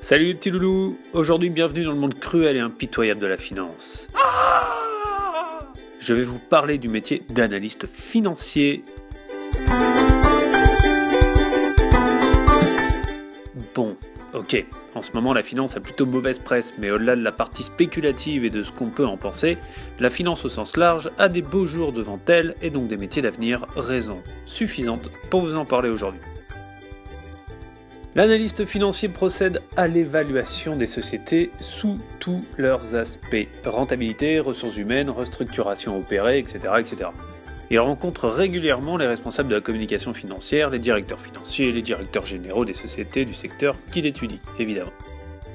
Salut les petits loulous. Aujourd'hui bienvenue dans le monde cruel et impitoyable de la finance. Je vais vous parler du métier d'analyste financier. Bon, ok, en ce moment la finance a plutôt mauvaise presse, mais au-delà de la partie spéculative et de ce qu'on peut en penser, la finance au sens large a des beaux jours devant elle et donc des métiers d'avenir, raison suffisante pour vous en parler aujourd'hui. L'analyste financier procède à l'évaluation des sociétés sous tous leurs aspects, rentabilité, ressources humaines, restructuration opérée, etc., etc. Il rencontre régulièrement les responsables de la communication financière, les directeurs financiers, les directeurs généraux des sociétés du secteur qu'il étudie, évidemment.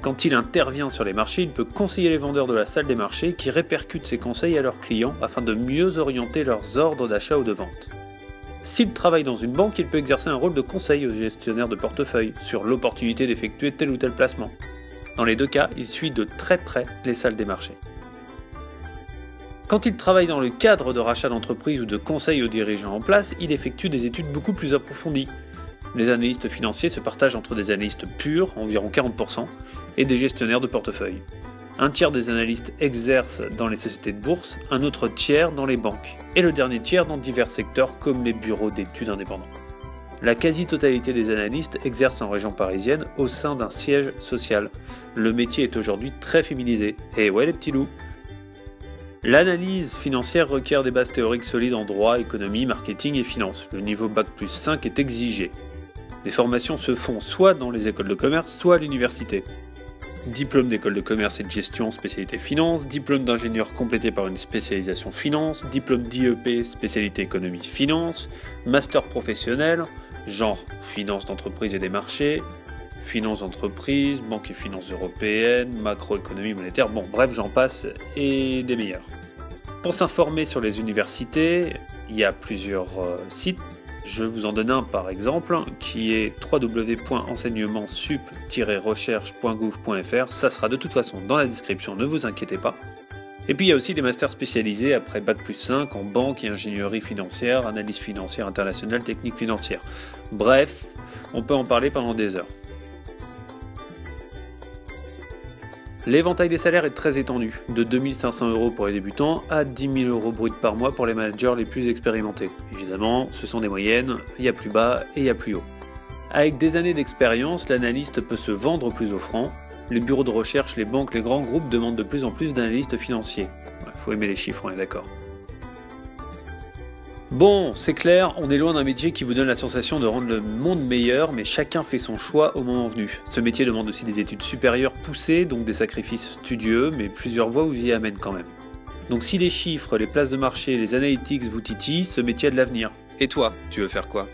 Quand il intervient sur les marchés, il peut conseiller les vendeurs de la salle des marchés qui répercutent ses conseils à leurs clients afin de mieux orienter leurs ordres d'achat ou de vente. S'il travaille dans une banque, il peut exercer un rôle de conseil aux gestionnaires de portefeuille sur l'opportunité d'effectuer tel ou tel placement. Dans les deux cas, il suit de très près les salles des marchés. Quand il travaille dans le cadre de rachat d'entreprise ou de conseil aux dirigeants en place, il effectue des études beaucoup plus approfondies. Les analystes financiers se partagent entre des analystes purs, environ 40%, et des gestionnaires de portefeuille. Un tiers des analystes exercent dans les sociétés de bourse, un autre tiers dans les banques, et le dernier tiers dans divers secteurs comme les bureaux d'études indépendants. La quasi-totalité des analystes exercent en région parisienne au sein d'un siège social. Le métier est aujourd'hui très féminisé. Et ouais les petits loups. L'analyse financière requiert des bases théoriques solides en droit, économie, marketing et finance. Le niveau Bac+5 est exigé. Les formations se font soit dans les écoles de commerce, soit à l'université. Diplôme d'école de commerce et de gestion, spécialité finance, diplôme d'ingénieur complété par une spécialisation finance, diplôme d'IEP, spécialité économie finance, master professionnel, genre finance d'entreprise et des marchés, finance d'entreprise, banque et finances européennes, macroéconomie monétaire, bon bref j'en passe et des meilleurs. Pour s'informer sur les universités, il y a plusieurs sites. Je vous en donne un par exemple, qui est www.enseignementsup-recherche.gouv.fr, ça sera de toute façon dans la description, ne vous inquiétez pas. Et puis il y a aussi des masters spécialisés après Bac+5 en banque et ingénierie financière, analyse financière internationale, technique financière. Bref, on peut en parler pendant des heures. L'éventail des salaires est très étendu, de 2 500 € pour les débutants à 10 000 € bruts par mois pour les managers les plus expérimentés. Évidemment, ce sont des moyennes, il y a plus bas et il y a plus haut. Avec des années d'expérience, l'analyste peut se vendre plus offrant. Les bureaux de recherche, les banques, les grands groupes demandent de plus en plus d'analystes financiers. Faut aimer les chiffres, on est d'accord. Bon, c'est clair, on est loin d'un métier qui vous donne la sensation de rendre le monde meilleur, mais chacun fait son choix au moment venu. Ce métier demande aussi des études supérieures poussées, donc des sacrifices studieux, mais plusieurs voies vous y amènent quand même. Donc si les chiffres, les places de marché, les analytics vous titillent, ce métier a de l'avenir. Et toi, tu veux faire quoi ?